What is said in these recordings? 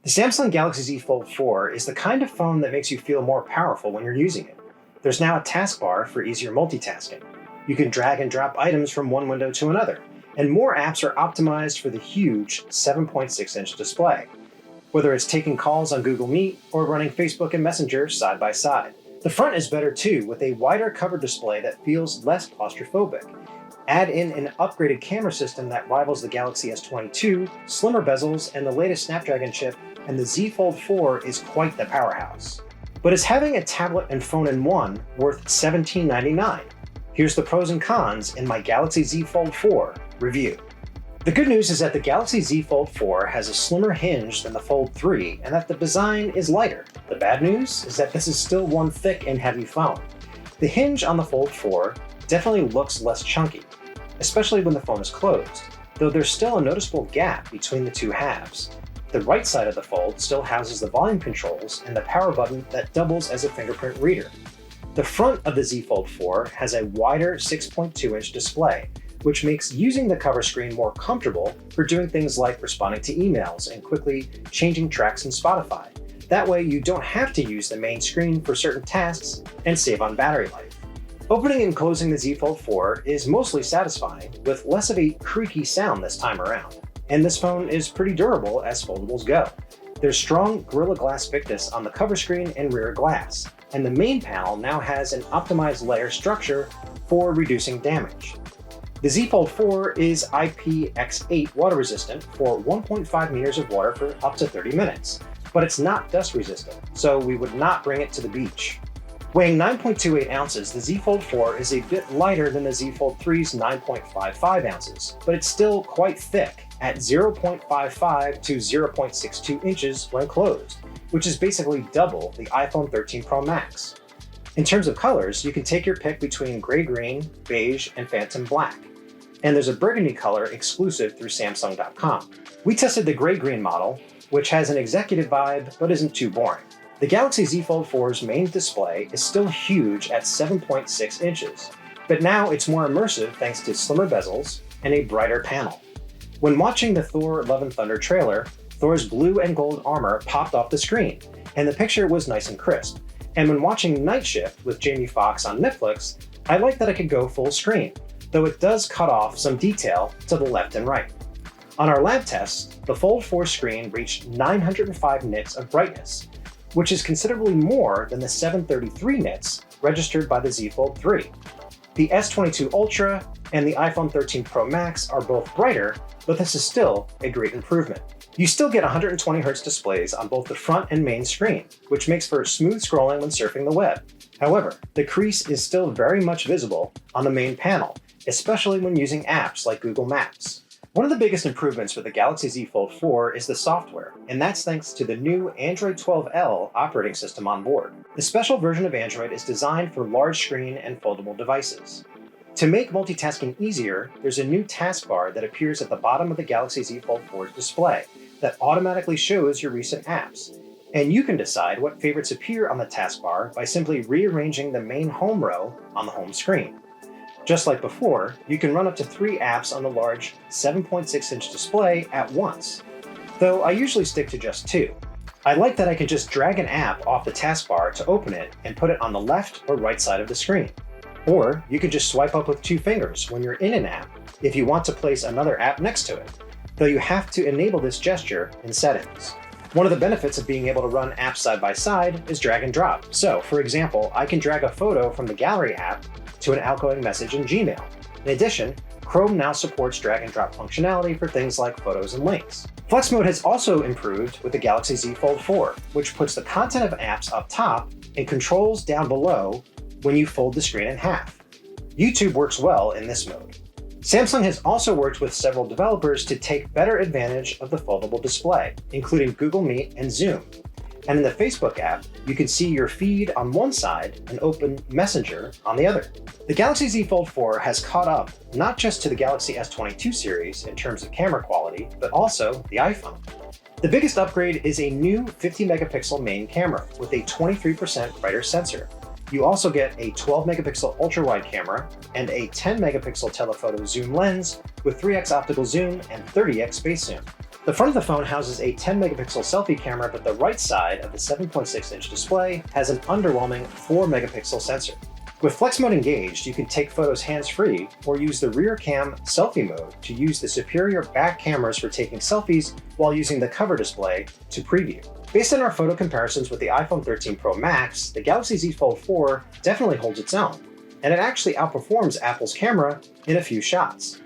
The Samsung Galaxy Z Fold 4 is the kind of phone that makes you feel more powerful when you're using it. There's now a taskbar for easier multitasking. You can drag and drop items from one window to another, and more apps are optimized for the huge 7.6-inch display, whether it's taking calls on Google Meet or running Facebook and Messenger side by side. The front is better too, with a wider cover display that feels less claustrophobic. Add in an upgraded camera system that rivals the Galaxy S22, slimmer bezels, and the latest Snapdragon chip, and the Z Fold 4 is quite the powerhouse. But is having a tablet and phone in one worth $17.99? Here's the pros and cons in my Galaxy Z Fold 4 review. The good news is that the Galaxy Z Fold 4 has a slimmer hinge than the Fold 3 and that the design is lighter. The bad news is that this is still one thick and heavy phone. The hinge on the Fold 4 definitely looks less chunky, especially when the phone is closed, though there's still a noticeable gap between the two halves. The right side of the Fold still houses the volume controls and the power button that doubles as a fingerprint reader. The front of the Z Fold 4 has a wider 6.2-inch display, which makes using the cover screen more comfortable for doing things like responding to emails and quickly changing tracks in Spotify. That way you don't have to use the main screen for certain tasks and save on battery life. Opening and closing the Z Fold 4 is mostly satisfying, with less of a creaky sound this time around. And this phone is pretty durable as foldables go. There's strong Gorilla Glass thickness on the cover screen and rear glass, and the main panel now has an optimized layer structure for reducing damage. The Z Fold 4 is IPX8 water resistant for 1.5 meters of water for up to 30 minutes, but it's not dust resistant, so we would not bring it to the beach. Weighing 9.28 ounces, the Z Fold 4 is a bit lighter than the Z Fold 3's 9.55 ounces, but it's still quite thick at 0.55 to 0.62 inches when closed, which is basically double the iPhone 13 Pro Max. In terms of colors, you can take your pick between gray-green, beige, and phantom black. And there's a burgundy color exclusive through Samsung.com. We tested the gray-green model, which has an executive vibe but isn't too boring. The Galaxy Z Fold 4's main display is still huge at 7.6 inches, but now it's more immersive thanks to slimmer bezels and a brighter panel. When watching the Thor: Love and Thunder trailer, Thor's blue and gold armor popped off the screen, and the picture was nice and crisp. And when watching Night Shift with Jamie Foxx on Netflix, I like that I could go full screen, though it does cut off some detail to the left and right. On our lab tests, the Fold 4 screen reached 905 nits of brightness, which is considerably more than the 733 nits registered by the Z Fold 3. The S22 Ultra and the iPhone 13 Pro Max are both brighter, but this is still a great improvement. You still get 120Hz displays on both the front and main screen, which makes for smooth scrolling when surfing the web. However, the crease is still very much visible on the main panel, especially when using apps like Google Maps. One of the biggest improvements with the Galaxy Z Fold 4 is the software, and that's thanks to the new Android 12L operating system on board. The special version of Android is designed for large screen and foldable devices. To make multitasking easier, there's a new taskbar that appears at the bottom of the Galaxy Z Fold 4's display that automatically shows your recent apps. And you can decide what favorites appear on the taskbar by simply rearranging the main home row on the home screen. Just like before, you can run up to 3 apps on the large 7.6-inch display at once, though I usually stick to just 2. I like that I can just drag an app off the taskbar to open it and put it on the left or right side of the screen. Or you can just swipe up with 2 fingers when you're in an app if you want to place another app next to it, though you have to enable this gesture in settings. One of the benefits of being able to run apps side by side is drag and drop. So, for example, I can drag a photo from the Gallery app to an outgoing message in Gmail. In addition, Chrome now supports drag and drop functionality for things like photos and links. Flex mode has also improved with the Galaxy Z Fold 4, which puts the content of apps up top and controls down below when you fold the screen in half. YouTube works well in this mode. Samsung has also worked with several developers to take better advantage of the foldable display, including Google Meet and Zoom. And in the Facebook app, you can see your feed on one side and open Messenger on the other. The Galaxy Z Fold 4 has caught up not just to the Galaxy S22 series in terms of camera quality, but also the iPhone. The biggest upgrade is a new 50-megapixel main camera with a 23% brighter sensor. You also get a 12-megapixel ultra-wide camera and a 10-megapixel telephoto zoom lens with 3x optical zoom and 30x space zoom. The front of the phone houses a 10 megapixel selfie camera, but the right side of the 7.6-inch display has an underwhelming 4 megapixel sensor. With Flex Mode engaged, you can take photos hands-free or use the rear cam selfie mode to use the superior back cameras for taking selfies while using the cover display to preview. Based on our photo comparisons with the iPhone 13 Pro Max, the Galaxy Z Fold 4 definitely holds its own, and it actually outperforms Apple's camera in a few shots.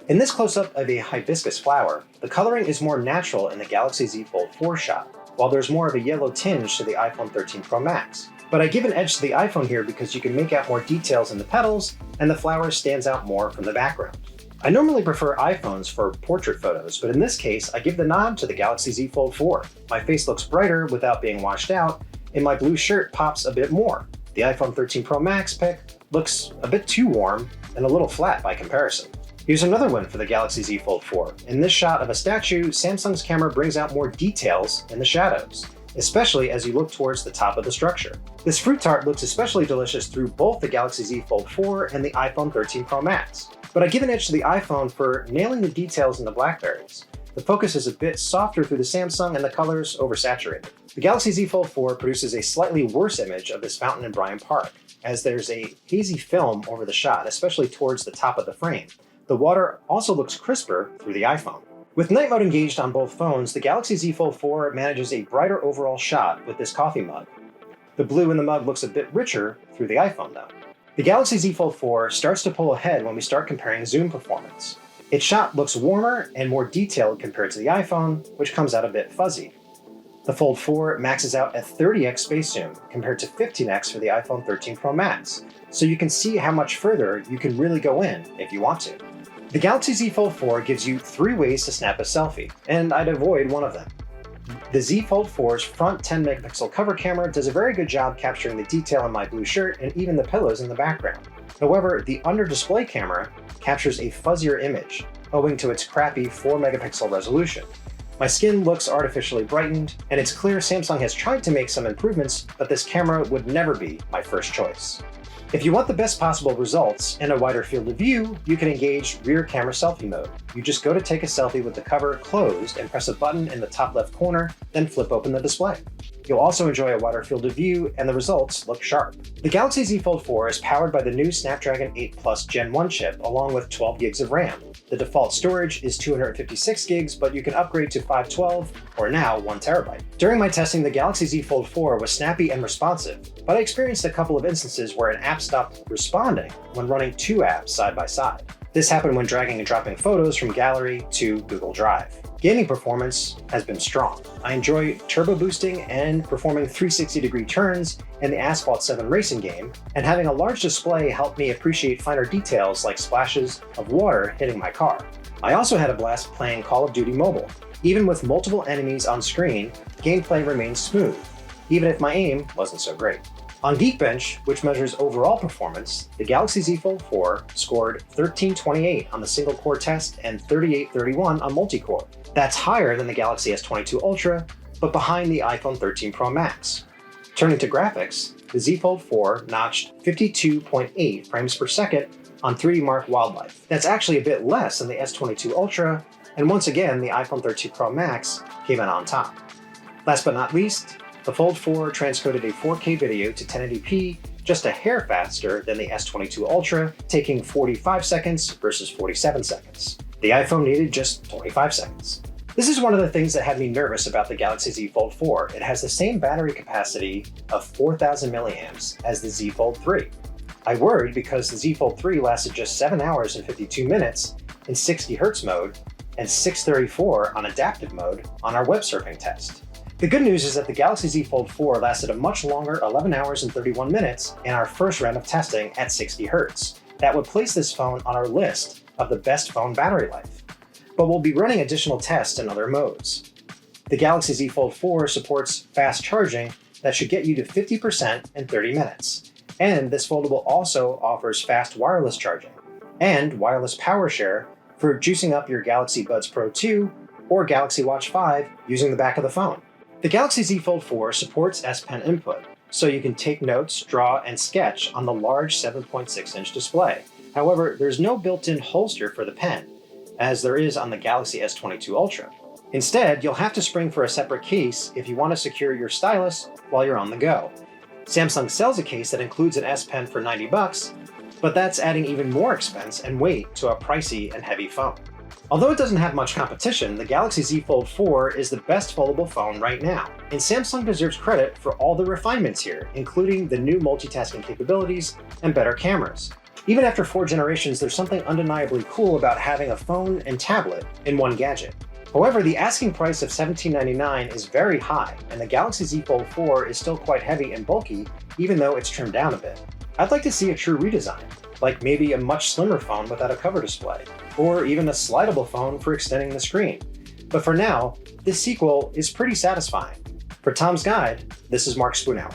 In this close-up of a hibiscus flower, the coloring is more natural in the Galaxy Z Fold 4 shot, while there's more of a yellow tinge to the iPhone 13 Pro Max. But I give an edge to the iPhone here because you can make out more details in the petals, and the flower stands out more from the background. I normally prefer iPhones for portrait photos, but in this case, I give the nod to the Galaxy Z Fold 4. My face looks brighter without being washed out, and my blue shirt pops a bit more. The iPhone 13 Pro Max pic looks a bit too warm and a little flat by comparison. Here's another win for the Galaxy Z Fold 4. In this shot of a statue, Samsung's camera brings out more details in the shadows, especially as you look towards the top of the structure. This fruit tart looks especially delicious through both the Galaxy Z Fold 4 and the iPhone 13 Pro Max. But I give an edge to the iPhone for nailing the details in the blackberries. The focus is a bit softer through the Samsung and the colors oversaturated. The Galaxy Z Fold 4 produces a slightly worse image of this fountain in Bryant Park, as there's a hazy film over the shot, especially towards the top of the frame. The water also looks crisper through the iPhone. With night mode engaged on both phones, the Galaxy Z Fold 4 manages a brighter overall shot with this coffee mug. The blue in the mug looks a bit richer through the iPhone though. The Galaxy Z Fold 4 starts to pull ahead when we start comparing zoom performance. Its shot looks warmer and more detailed compared to the iPhone, which comes out a bit fuzzy. The Fold 4 maxes out at 30x space zoom compared to 15x for the iPhone 13 Pro Max, so you can see how much further you can really go in if you want to. The Galaxy Z Fold 4 gives you 3 ways to snap a selfie, and I'd avoid one of them. The Z Fold 4's front 10 megapixel cover camera does a very good job capturing the detail in my blue shirt and even the pillows in the background. However, the under display camera captures a fuzzier image, owing to its crappy 4 megapixel resolution. My skin looks artificially brightened, and it's clear Samsung has tried to make some improvements, but this camera would never be my first choice. If you want the best possible results and a wider field of view, you can engage rear camera selfie mode. You just go to take a selfie with the cover closed and press a button in the top left corner, then flip open the display. You'll also enjoy a wider field of view and the results look sharp. The Galaxy Z Fold 4 is powered by the new Snapdragon 8 Plus Gen 1 chip along with 12 gigs of RAM. The default storage is 256 gigs, but you can upgrade to 512 or now 1 terabyte. During my testing, the Galaxy Z Fold 4 was snappy and responsive, but I experienced a couple of instances where an app stopped responding when running 2 apps side by side. This happened when dragging and dropping photos from Gallery to Google Drive. Gaming performance has been strong. I enjoy turbo boosting and performing 360-degree turns in the Asphalt 7 racing game, and having a large display helped me appreciate finer details like splashes of water hitting my car. I also had a blast playing Call of Duty Mobile. Even with multiple enemies on screen, gameplay remained smooth, even if my aim wasn't so great. On Geekbench, which measures overall performance, the Galaxy Z Fold 4 scored 1328 on the single-core test and 3831 on multi-core. That's higher than the Galaxy S22 Ultra, but behind the iPhone 13 Pro Max. Turning to graphics, the Z Fold 4 notched 52.8 frames per second on 3D Mark Wildlife. That's actually a bit less than the S22 Ultra, and once again, the iPhone 13 Pro Max came in on top. Last but not least, the Fold 4 transcoded a 4K video to 1080p just a hair faster than the S22 Ultra, taking 45 seconds versus 47 seconds. The iPhone needed just 25 seconds. This is one of the things that had me nervous about the Galaxy Z Fold 4. It has the same battery capacity of 4,000 milliamps as the Z Fold 3. I worried because the Z Fold 3 lasted just 7 hours and 52 minutes in 60 Hz mode and 634 on adaptive mode on our web surfing test. The good news is that the Galaxy Z Fold 4 lasted a much longer 11 hours and 31 minutes in our first round of testing at 60 Hz. That would place this phone on our list of the best phone battery life. But we'll be running additional tests in other modes. The Galaxy Z Fold 4 supports fast charging that should get you to 50% in 30 minutes. And this foldable also offers fast wireless charging and wireless power share for juicing up your Galaxy Buds Pro 2 or Galaxy Watch 5 using the back of the phone. The Galaxy Z Fold 4 supports S Pen input, so you can take notes, draw, and sketch on the large 7.6-inch display. However, there's no built-in holster for the pen, as there is on the Galaxy S22 Ultra. Instead, you'll have to spring for a separate case if you want to secure your stylus while you're on the go. Samsung sells a case that includes an S Pen for $90, but that's adding even more expense and weight to a pricey and heavy phone. Although it doesn't have much competition, the Galaxy Z Fold 4 is the best foldable phone right now, and Samsung deserves credit for all the refinements here, including the new multitasking capabilities and better cameras. Even after 4 generations, there's something undeniably cool about having a phone and tablet in one gadget. However, the asking price of $1799 is very high, and the Galaxy Z Fold 4 is still quite heavy and bulky, even though it's trimmed down a bit. I'd like to see a true redesign, like maybe a much slimmer phone without a cover display, or even a slidable phone for extending the screen. But for now, this sequel is pretty satisfying. For Tom's Guide, this is Mark Spoonauer.